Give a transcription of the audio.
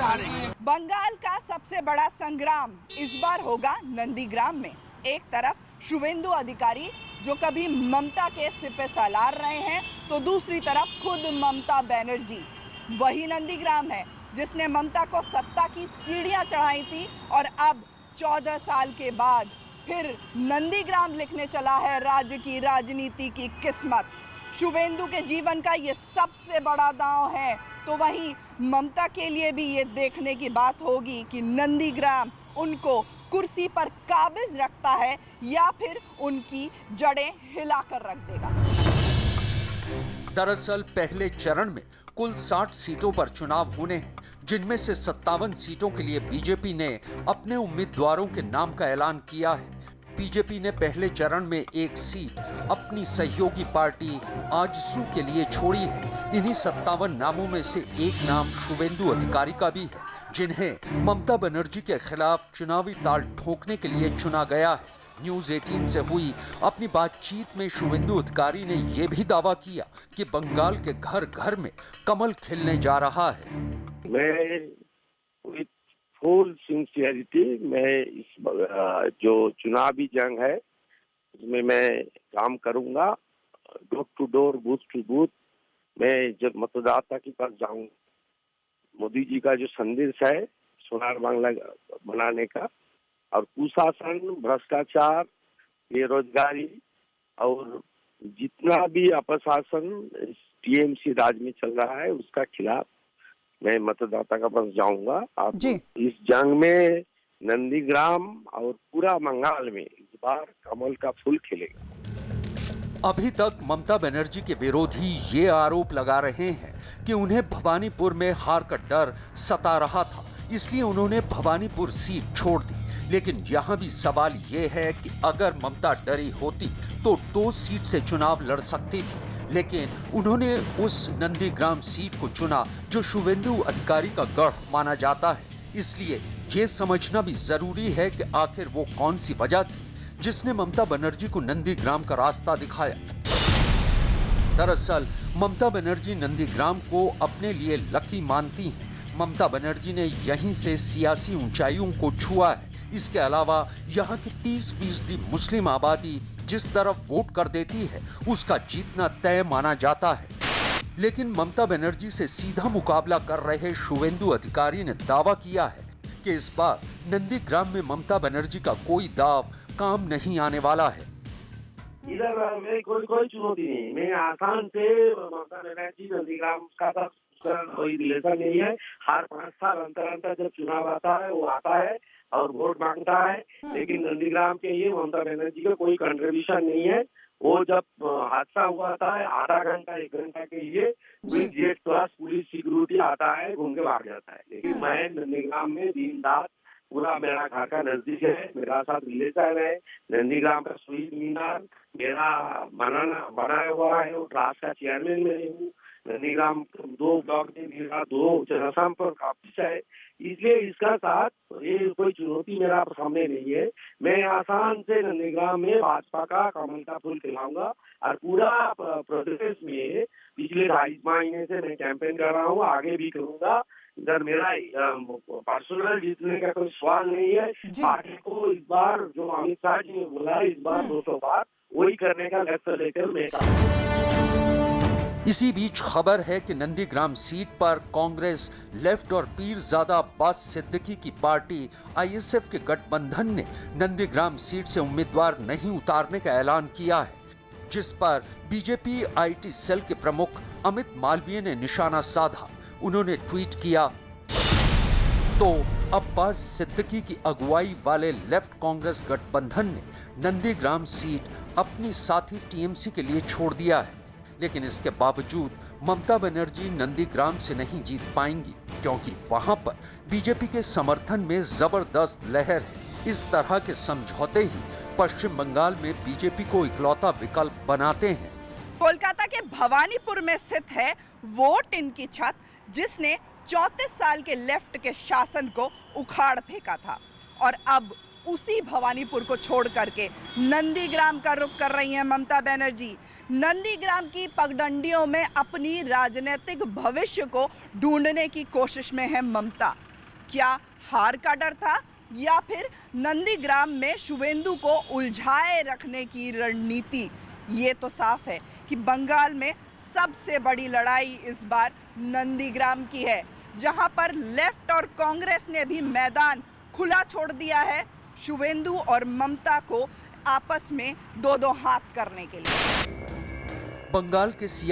बंगाल का सबसे बड़ा संग्राम इस बार होगा नंदीग्राम में। एक तरफ शुवेंदु अधिकारी जो कभी ममता के सिपे सालार रहे हैं, तो दूसरी तरफ खुद ममता बनर्जी। वही नंदीग्राम है जिसने ममता को सत्ता की सीढ़ियां चढ़ाई थी और अब 14 साल के बाद फिर नंदीग्राम लिखने चला है राज्य की राजनीति की किस्मत। शुवेंदु के जीवन का ये सबसे बड़ा दांव है, तो वहीं ममता के लिए भी ये देखने की बात होगी कि नंदीग्राम उनको कुर्सी पर काबिज रखता है या फिर उनकी जड़ें हिलाकर रख देगा। दरअसल पहले चरण में कुल 60 सीटों पर चुनाव होने हैं, जिनमें से 57 सीटों के लिए बीजेपी ने अपने उम्मीदवारों के नाम का ऐलान किया है। बीजेपी ने पहले चरण में एक सीट अपनी सहयोगी पार्टी आजसू के लिए छोड़ी है। इन्हीं 57 नामों में से एक नाम शुवेंदु अधिकारी का भी है, जिन्हें ममता बनर्जी के खिलाफ चुनावी ताल ठोकने के लिए चुना गया है। न्यूज़ 18 से हुई अपनी बातचीत में शुवेंदु अधिकारी ने यह भी दावा किया कि बंगाल के घर घर में कमल खिलने जा रहा है। मैं फुल सिंसियरिटी मैं इस जो चुनावी जंग है उसमें मैं काम करूंगा। Door to door, booth to booth मैं जब मतदाता के पास जाऊंगा, मोदी जी का जो संदेश है सोनार बांग्ला बनाने का और कुशासन, भ्रष्टाचार, बेरोजगारी और जितना भी अपशासन टीएमसी राज में चल रहा है उसका खिलाफ मैं मतदाता का पास जाऊंगा। आप इस जंग में नंदीग्राम और पूरा बंगाल में इस बार कमल का फूल खिलेगा। अभी तक ममता बनर्जी के विरोधी ये आरोप लगा रहे हैं कि उन्हें भवानीपुर में हार का डर सता रहा था, इसलिए उन्होंने भवानीपुर सीट छोड़ दी। लेकिन यहाँ भी सवाल ये है कि अगर ममता डरी होती तो 2 सीट से चुनाव लड़ सकती थी, लेकिन उन्होंने उस नंदीग्राम सीट को चुना जो शुवेंदु अधिकारी का गढ़ माना जाता है। इसलिए ये समझना भी जरूरी है कि आखिर वो कौन सी वजह थी जिसने ममता बनर्जी को नंदीग्राम का रास्ता दिखाया। दरअसल ममता बनर्जी नंदीग्राम को अपने लिए लकी मानती हैं। ममता बनर्जी ने यहीं से सियासी ऊंचाइयों को छुआ है। इसके अलावा यहाँ की 30% मुस्लिम आबादी जिस तरफ वोट कर देती है उसका जीतना तय माना जाता है। लेकिन ममता बनर्जी से सीधा मुकाबला कर रहे शुवेंदु अधिकारी ने दावा किया है कि इस बार नंदीग्राम में ममता बनर्जी का कोई दाव काम नहीं आने वाला है। इधर मेरी कोई चुनौती नहीं, मैं आसान से ममता बनर्जी नंदीग्राम का कोई रिलेशन नहीं है। हर 5 साल अंतर जब चुनाव आता है वो आता है और वोट मांगता है, लेकिन नंदीग्राम के लिए ममता बनर्जी का कोई कंट्रीब्यूशन नहीं है। वो जब हादसा हुआ था आधा घंटा 1 घंटा के लिए जेट क्लास पुलिस सिक्योरिटी आता है, घूम के भाग जाता है। लेकिन मैं नंदीग्राम में दिन रात पूरा मेरा घर का नजदीक है, मेरा साथ रिलेशन है। नंदीग्राम का शहीद मीनार मेरा बनाया हुआ है, वो ट्रास्ट का चेयरमैन मैं हूँ। नंदीग्राम 2 ब्लॉक में मेरा 2 जनसंपर्क ऑफिस है, इसलिए इसका साथ ये कोई चुनौती मेरा सामने नहीं है। मैं आसान से नंदीग्राम में भाजपा का कमल का फूल खिलाऊंगा और पूरा प्रदेश में पिछले 2.5 महीने से मैं कैंपेन कर रहा हूँ, आगे भी करूंगा। इधर मेरा पर्सनल जीतने का कोई सवाल नहीं है। पार्टी को इस बार जो अमित शाह जी ने बोला इस बार 200 बार वही करने का लक्ष्य लेकर मैं इसी बीच खबर है कि नंदीग्राम सीट पर कांग्रेस, लेफ्ट और पीरजादा अब्बास सिद्दीकी की पार्टी आईएसएफ के गठबंधन ने नंदीग्राम सीट से उम्मीदवार नहीं उतारने का ऐलान किया है, जिस पर बीजेपी आईटी सेल के प्रमुख अमित मालवीय ने निशाना साधा। उन्होंने ट्वीट किया तो अब्बास सिद्दीकी की अगुवाई वाले लेफ्ट कांग्रेस गठबंधन ने नंदीग्राम सीट अपनी साथी टीएमसी के लिए छोड़ दिया है। लेकिन इसके बावजूद ममता बनर्जी नंदीग्राम से नहीं जीत पाएंगी, क्योंकि वहां पर बीजेपी के समर्थन में जबरदस्त लहर है। इस तरह के समझौते ही पश्चिम बंगाल में बीजेपी को इकलौता विकल्प बनाते हैं। कोलकाता के भवानीपुर में स्थित है वोट इनकी छत, जिसने 34 साल के लेफ्ट के शासन को उखाड़ फेंका था और अब उसी भवानीपुर को छोड़ करके नंदीग्राम का रुख कर रही हैं ममता बनर्जी। नंदीग्राम की पगडंडियों में अपनी राजनीतिक भविष्य को ढूंढने की कोशिश में है ममता। क्या हार का डर था या फिर नंदीग्राम में शुवेंदु को उलझाए रखने की रणनीति? ये तो साफ है कि बंगाल में सबसे बड़ी लड़ाई इस बार नंदीग्राम की है, जहां पर लेफ्ट और कांग्रेस ने भी मैदान खुला छोड़ दिया है शुवेंदु और ममता को आपस में दो हाथ करने के लिए। बंगाल के सियासी